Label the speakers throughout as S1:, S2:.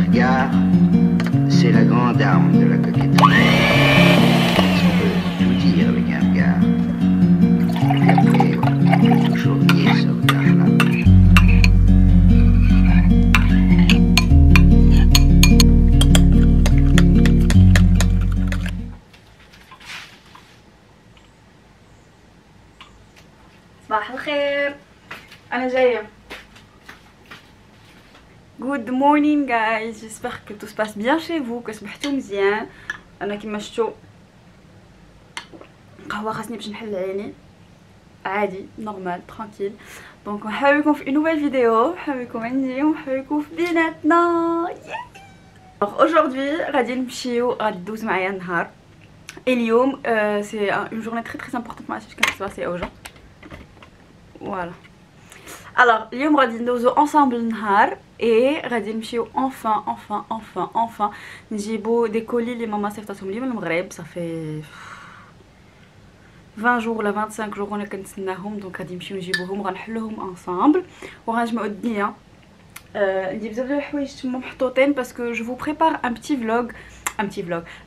S1: regard, c'est la grande arme de la coquetterie. On peut tout dire avec un regard. Et après, on peut toujours nier ce regard-là.
S2: صباح الخير. أنا جاية. Good morning guys, j'espère que tout se passe bien chez vous, que صبحتوا مزيان. أنا كيما شفتوا قهوة خاصني باش نحل عيني عادي نورمال ترانكيل. دونك نحاول لكم في une nouvelle vidéo، نحاول لكم عندي ونحاول لكم في بيناتنا. Alors aujourd'hui غادي نمشيو غادي ندوز معايا النهار. اليوم c'est une journée très importante. ما عرفتش كان كيباسي او جون. Voilà. Alors اليوم غادي ندوزو ensemble النهار et غادي نمشيو enfin نجيبو دي كولي اللي ماما صيفطاتهم لي من المغرب. صافي 20 jours ولا 25 jours وانا كنتسناهم. دونك غادي نمشيو نجيبوهم وغنحلوهم ensemble وغنجمعو الدنيا. ندير بزاف ديال الحوايج تما محطوطين باسكو جو فو بريبار ان بتي فلوغ. Je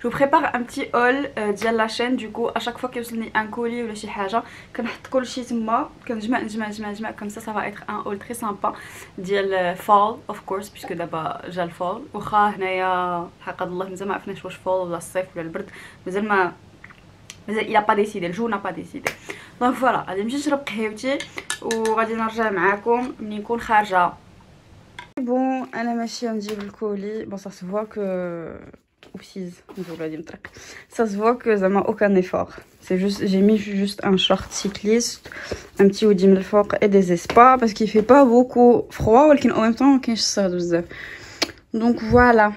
S2: vous prépare un petit haul ديال la chaîne. Du coup à chaque fois كيوصلني un colis ولا شي حاجه كنحط كلشي تما كنجمع comme ça va être un haul très sympa ديال fall of course puisque دابا جا الفول. واخا هنايا حق الله مازال ما عرفناش واش فول ولا الصيف ولا البرد. مازال il a pas décidé, le jour n'a pas décidé. Donc voilà غادي نمشي نشرب قهوتي وغادي نرجع معاكم ملي نكون خارجه. بون انا ماشيه نجيب الكولي. بون ça se voit que ça se voit que ça m'a aucun effort. C'est juste, j'ai mis juste un short cycliste, un petit hoodie من الفوق et des espas parce qu'il fait pas beaucoup froid ولكن en même temps ما كاينش الصهد بزاف. Donc voilà.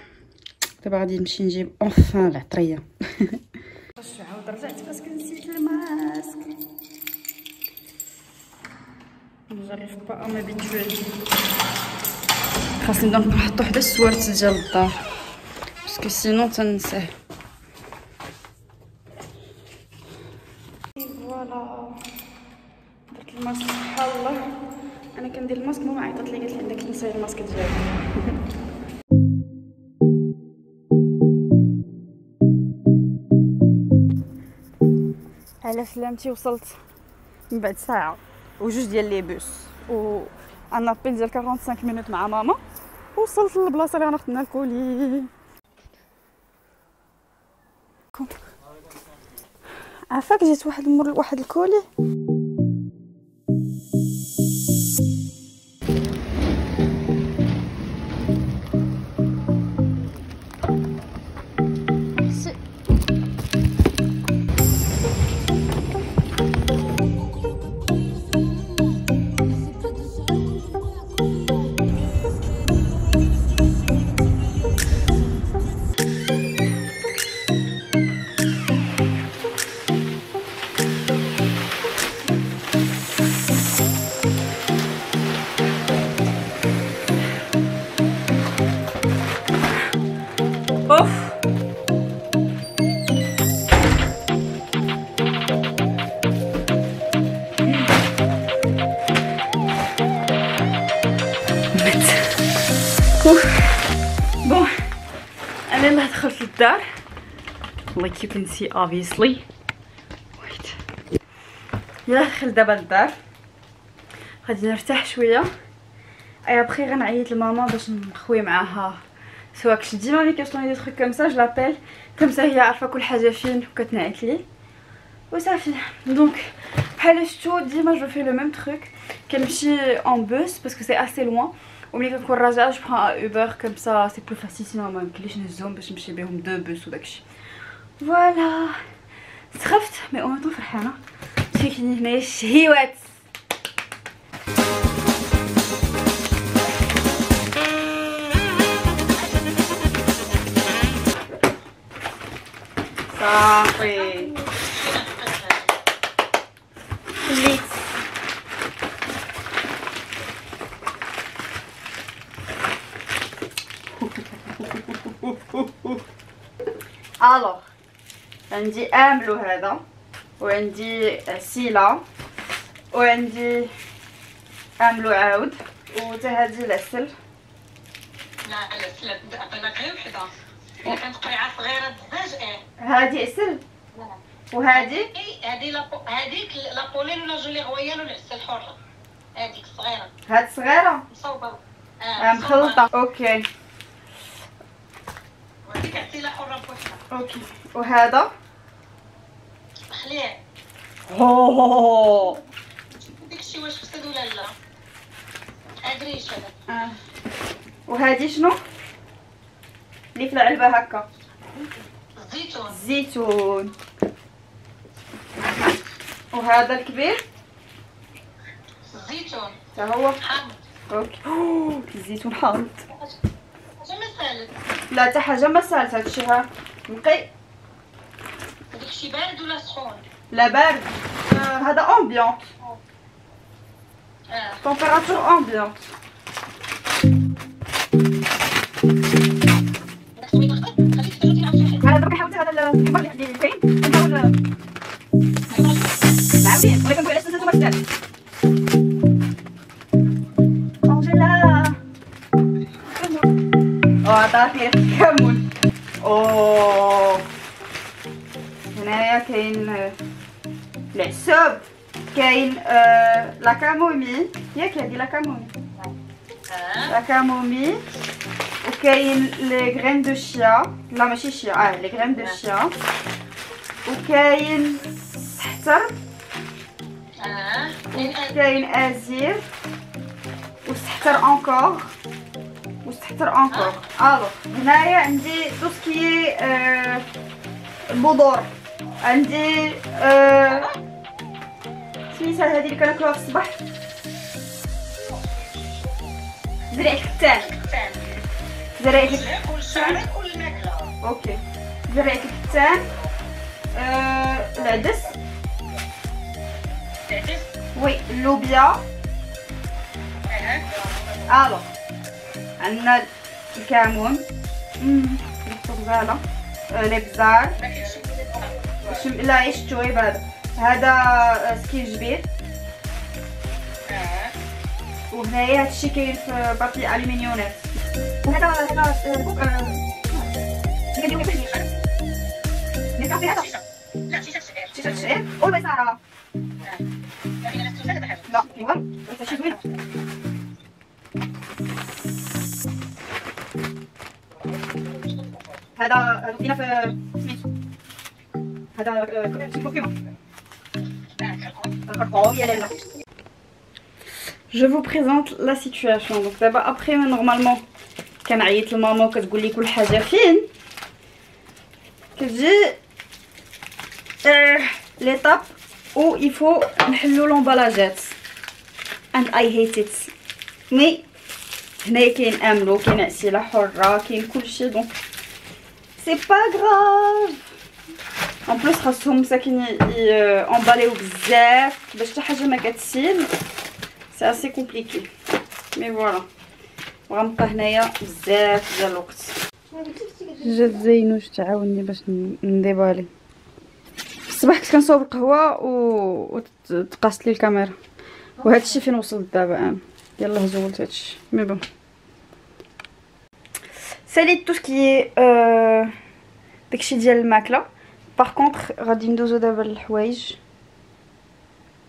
S2: دابا غادي نمشي نجيب enfin العطريه. عاود رجعت باسكو نسيت الماسك. j'arrive pas à m'habituer. خاصني دونك نحط وحده السوارت ديال الدار باسكو سينون تنساه. فوالا درت الماسك سبحان الله. انا كندير الماسك ماما عيطات لي قالت لي عندك تنساي الماسك ديالك. على سلامتي وصلت من بعد ساعه وجوج ديال لي بوس و ان ابيل ديال 45 مينوت مع ماما. وصلت للبلاصه اللي غناخد منها الكولي. عافاك جيت واحد الكولي. اوف بون انا يلاه دخلت للدار like you can see obviously. wait يلاه دخلت دابا للدار غادي نرتاح شويه اي ابخي غنعيط لماما باش نخوي معاها. سواء كنت ديما ملي كيوصلوني دي تروك كوم سا جو لابيل كوم سا هي عارفه كل حاجه فين وكتنعت لي وصافي. دونك بحال شفتو ديما جو في لو ميم تروك كنمشي اون بوس باسكو سي اسي لوان وملي كنكون راجعه جو بران اوبر كوم سا سي بلو فاسيل سينو ما يمكنليش نهزهم باش نمشي بهم دو بوس وداكشي. فوالا سخفت مي اون طون فرحانه باسكو كاينين هنايا الشهيوات. صافي خليت الوغ عندي املو هذا وعندي سيلا وعندي املو عاود وتا هادي العسل
S3: لا لا عطينا غير وحده. الا كانت قريعه صغيره بزاف
S2: هادي عسل وهادي
S3: هذيك لابولين ولا جولي غويال ولا عسل حره. هذيك صغيره.
S2: هاد صغيره
S3: مصوبه.
S2: مخلطه. اوكي
S3: وهذيك عسيله حره بوحدها.
S2: اوكي وهذا
S3: خليه.
S2: اوه
S3: داكشي واش فسد ولا لا. ادريش هذا.
S2: وهادي شنو اللي في العلبه هكا؟
S3: الزيتون.
S2: الزيتون. وهذا الكبير
S3: الزيتون
S2: تا هو
S3: حامض.
S2: اوكي. الزيتون حامض.
S3: حاجه ما سالت.
S2: لا حتى حاجه ما سالت. هادشي ها نقي.
S3: داكشي بارد ولا سخون؟
S2: لا بارد. هذا امبيونت. تمبيراتور امبيونت. انا دابا كنحاول هذا الحمر اللي عندي فين كنحاول معاودين بغيت نقول على اساس نتوما كذاب. انجيلا عطاتني الكمون. اوه هنايا كاين العساب، كاين لا كامومي. ياك هادي لا كامومي. لا كامومي. وكاين لي غرين دو شيا. لا ماشي شيا، لي غرين دو شيا. وكاين السحتر. كاين ازير والسحتر انكور والسحتر انكور. الوغ هنايا عندي تو سكي البذور. عندي سميتها هذه اللي كناكلوها في الصباح، زريعة الكتان. زريعة الكتان. اوكي زريعة الكتان. العدس. وي اللوبيا. الوغ عندنا الكمون. البزالة. لي بزار. لا عيش التويب. هذا سكينجبير. وهنايا هادشي كاين في بابي الومنيونات. وهذا كوب كنديرو فيه نكافي. هذا لا شيشه الشعير والبيصاره. لا ايوا هادشي زوين. هذا فينا في سميتو هذا كركمه. Je vous présente la situation. Donc d'abord après normalement كنعيط لماما وكتقول لي كل حاجه فين كتجي ليطاب او يفو نحلو لومبالاجات and I hate it. مي هنايا كاين املو، كاين عسيله حره، كاين كلشي دونك سي با غراف. ان بلوس خاصهم مساكين امباليو بزاف باش حتى حاجه ما كتسيل. سي اسي كومبليكي مي فوالا وغنبقى هنايا بزاف ديال الوقت. جات زينوش تعاوني باش نديبالي. في الصباح كنت كنصاوب القهوه وتقاست لي الكاميرا وهادشي فين وصلت دابا انا. يلاه زولت هادشي مي بون ساليت تو سكي داكشي ديال الماكله. باغ كونطخ غادي ندوزو دابا للحوايج.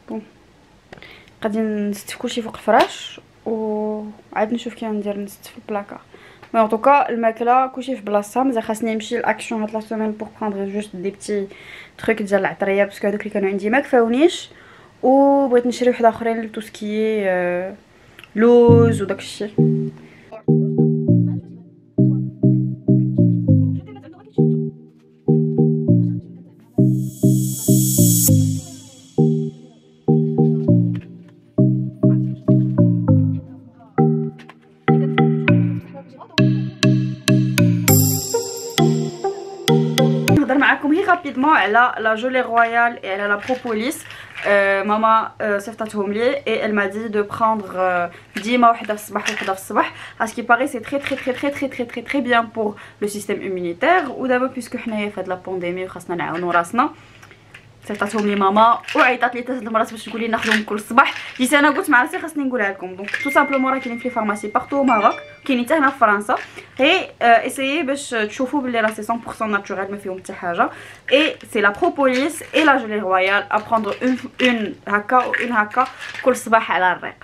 S2: بون غادي نستف كلشي فوق الفراش وعاد نشوف كي ندير نستف في البلاكار. مي ان توكا الماكله كلشي في بلاصتها. مازال خاصني نمشي لاكسيون هاد لا سيمين بور بروندر جوست دي بتي تروك ديال العطريه باسكو هادوك اللي كانوا عندي ما كفاونيش وبغيت نشري وحده اخرين لتو سكي لوز وداكشي. نهضر معكم هي رابيدمون على لا جولي رويال et على لا بروبوليس. ماما صيفطتهم لي et elle m'a dit de prendre ديما وحده في الصباح وحده في الصباح parce qu'il paraît c'est très bien pour le système immunitaire. ودابا بيسكو حنايا في هاد لا بانديمي وخاصنا نعاونوا راسنا صيفطتهم لي ماما وعيطات لي 3 المرات باش تقول لي ناخذهم كل صباح. جيت انا قلت مع راسي خاصني نقولها لكم. دونك تو سامبلومون راه كاينين في لي فارماسي بارتو ماروك كاينين حتى هنا في فرنسا. غير اسيي باش تشوفوا بلي راه سي 100% ناتوريل ما فيهم حتى حاجه. اي سي لا بروبوليس اي لا جيلي رويال ا بروندر اون هكا اون هكا كل صباح على الريق.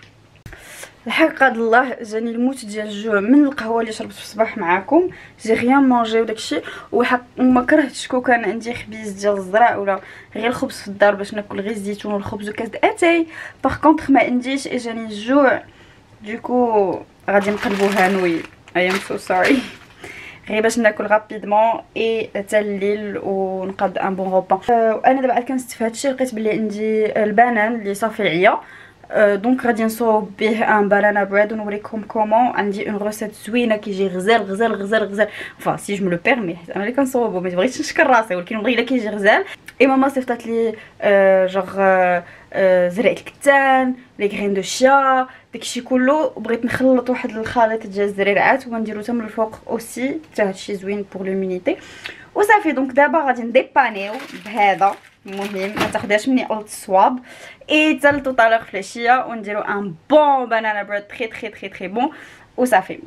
S2: الحق قاد الله جاني الموت ديال الجوع من القهوه اللي شربت في الصباح معاكم. جي ريان مونجي وداكشي وحق ما كرهتش كون كان عندي خبيز ديال الزرع ولا غير الخبز في الدار باش ناكل غير الزيتون والخبز وكاس د اتاي. باغ كونطخ ما عنديش جاني الجوع دوكو غادي نقلبوها نوي. اي ام سو سوري غير باش ناكل غابيدمون اي حتى الليل ونقاد ان بون روبا. وانا دابا عاد كنستف هادشي لقيت بلي عندي البنان اللي صافي عيا دونك غادي نصوب به ان بانانا بريد ونوريكم كومون. عندي اون روسيت زوينه كيجي غزال غزال غزال غزال فا سي جو مو لو بيرمي حيت انا اللي كنصوبو ما بغيتش نشكر راسي ولكن بغي الا كيجي غزال. اي ماما صيفطات لي جوغ زرع الكتان لي غرين دو شيا داكشي كله. بغيت نخلط واحد الخليط ديال الزريرعات ونديرو حتى من الفوق اوسي حتى هادشي زوين بور لومينيتي وصافي. دونك دابا غادي نديبانيو بهذا المهم ما تاخدهاش مني اولد سواب اي حتى لطوطالوغ في العشيه ونديرو ان بون بانانا بريد تري تري تري تري بون وصافي.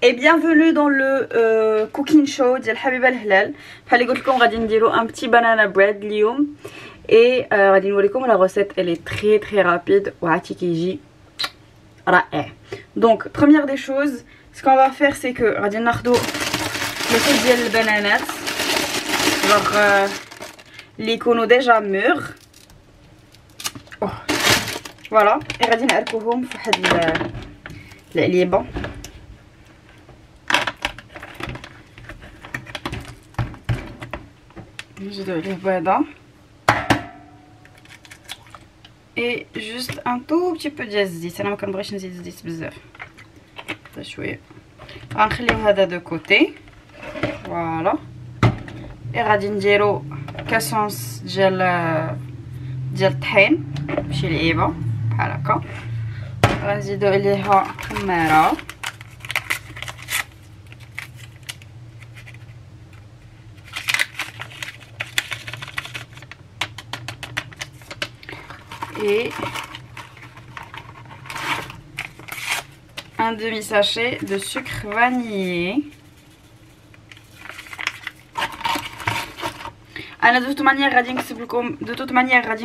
S2: اي بيانفونو دون لو كوكين شو ديال حبيبه الهلال. بحال اللي قلت لكم غادي نديرو ان بتي بانانا بريد اليوم اي غادي نوريكم لا ريسيت الي تري تري رابيد وعرفتي كيجي رائع. دونك بروميير دي شوز سكون فا فير سي كو غادي ناخدو لي فوت ديال البنانات جوغ اللي يكونوا ديجا مور فوالا غادي نعركوهم في واحد العليبه. نزيدو عليه بيضه اي جوست ان تو بتي بو ديال الزيت. انا ما كنبغيش نزيد الزيت بزاف حتى شويه. غنخليو هذا دو كوتي فوالا. اي غادي نديرو كاسونس ديال الطحين شي لعيبه بحال هكا. غنزيدو عليها خماره et un demi sachet de sucre vanillé. انا دوت مانيير غادي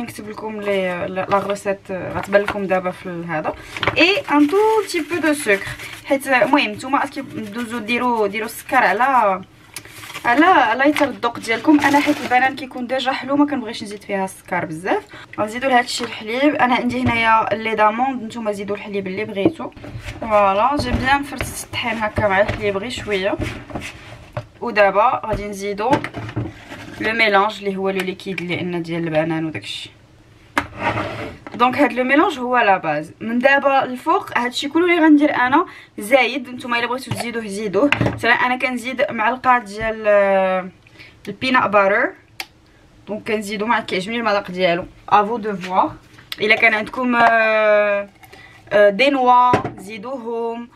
S2: نكتب لكم لا روسيت غتبان لكم دابا في هذا اي ان تو تي بو دو سكر حيت المهم نتوما دوزو ديروا السكر على يطر الذوق ديالكم. انا حيت البنان كيكون ديجا حلو ما كنبغيش نزيد فيها السكر بزاف. غنزيدوا لهذا الشيء الحليب. انا عندي هنايا لي داموند نتوما زيدوا الحليب اللي بغيتو فوالا. جي بيان فرت الطحين هكا مع الحليب غير شويه ودابا غادي نزيدو لو ميلانج اللي هو لو ليكيد اللي عندنا ديال البنان وداكشي. دونك هاد لو ميلانج هو لا باز. من دابا الفوق هادشي كله اللي غندير انا زايد. نتوما الا بغيتو تزيدوه زيدوه. مثلا انا كنزيد معلقه ديال البينات باتر دونك كنزيدو ما كيعجبني المذاق ديالو افو دو فوار. الا كان عندكم دي نوا زيدوهم.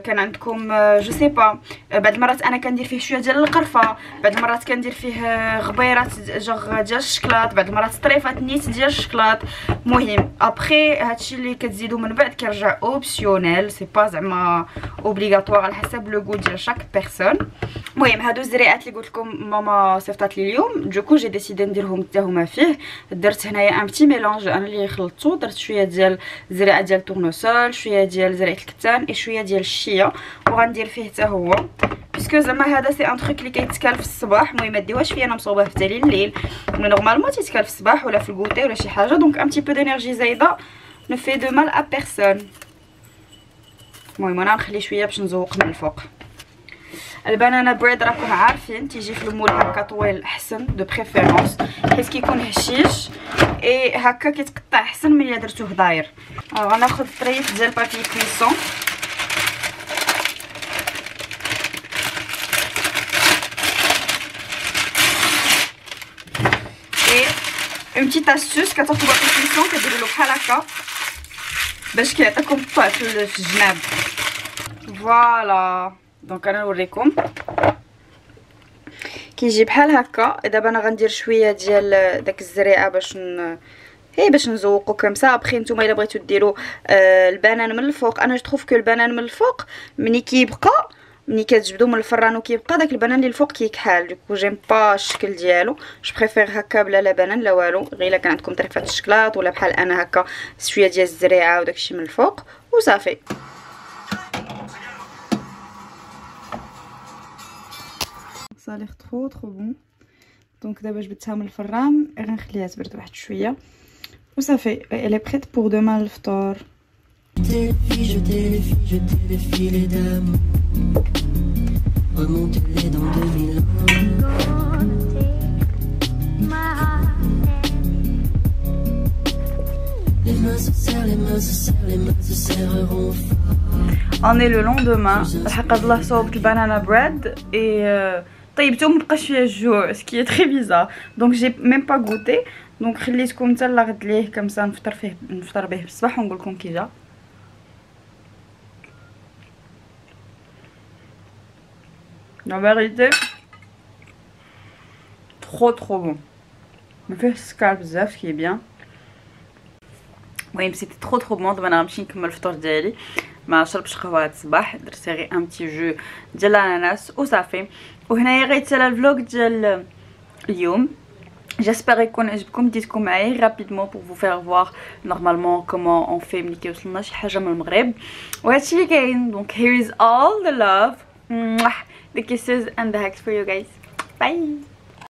S2: كان عندكم جو سي با بعض المرات انا كندير فيه شويه ديال القرفه. بعض المرات كندير فيه غبيرات جوغ ديال الشكلاط. بعض المرات طريفات نيت ديال الشكلاط. المهم ابخي هادشي اللي كتزيدو من بعد كيرجع اوبسيونيل سي با زعما اوبليغاتوار على حسب لو غو ديال شاك بيرسون. المهم هادو الزريعات اللي قلت لكم ماما صيفطات لي اليوم دوكو جي ديسيدي نديرهم حتى هما فيه. درت هنايا ان بتي ميلونج انا اللي خلطته. درت شويه ديال الزريعه ديال التورنوسول شويه ديال زريعه الكتان اي شويه ديال الشيا وغندير فيه حتى هو باسكو زعما هذا سي ان تروك اللي كيتكال في الصباح. المهم ما ديوهاش فيه انا مصوبه حتى الليل مي نورمالمون تيتكال في الصباح ولا في الكوتي ولا شي حاجه. دونك ان بتي بو دينيرجي زايده نو في دو مال ا بيرسون. المهم انا نخلي شويه باش نزوق من الفوق. البنانا بريد راكم عارفين تيجي في المول هكا طويل احسن دو بريفيرونس حيت كيكون هشيش اي هكا كيتقطع احسن من الا درتوه داير. غناخذ طريف ديال بابي كويسون اون بتيت استوس كتاخدو بابي كويسون كديروا له بحال هكا باش كيعطيكم الطعم في الجناب فوالا. دونك انا نوريكم كيجي بحال هكا. دابا انا غندير شويه ديال داك الزريعه باش هي باش نزوقو كمسا. ابخي نتوما الا بغيتو ديروا البنان من الفوق، انا جو تروف كو البنان من الفوق ملي كيبقى، ملي كتجبدو من الفران وكيبقى داك البنان اللي الفوق كيكحال، دوكو جيم با الشكل ديالو. جو بريفير هكا بلا لا بنان لا والو، غير الا كان عندكم طريفه الشكلاط ولا بحال انا هكا شويه ديال الزريعه وداكشي من الفوق وصافي. صالح ترو بون. دونك دابا جبدتها من الفران، غنخليها تبرد واحد شويه وصافي. الي بريت بور دومان الفطور. On est le lendemain. الحق هاد الله صوبت البنانا بريد et طيبته مبقاش فيها الجوع ce qui est très bizarre. Donc j'ai même pas goûté. Donc خليتكم حتى لغد ليه كمسا نفطر به بالصباح ونقول لكم كي جا. La vérité trop bon. ما فيهش السكر بزاف ce qui est bien. المهم سيتي trop bon. دابا انا غنمشي نكمل الفطور ديالي. ما شربتش قهوه هاد الصباح، درت غير ان بتي جو ديال الاناناس وصافي. وهنايا غيتسالى الفلوق ديال اليوم. J'espère يكون عجبكم. ديتكم معايا rapidement pour vous faire voir normalement comment on fait ملي كيوصلنا شي حاجه من المغرب وهادشي اللي كاين. Donc here is all the love, the kisses and the hugs for you guys. Bye.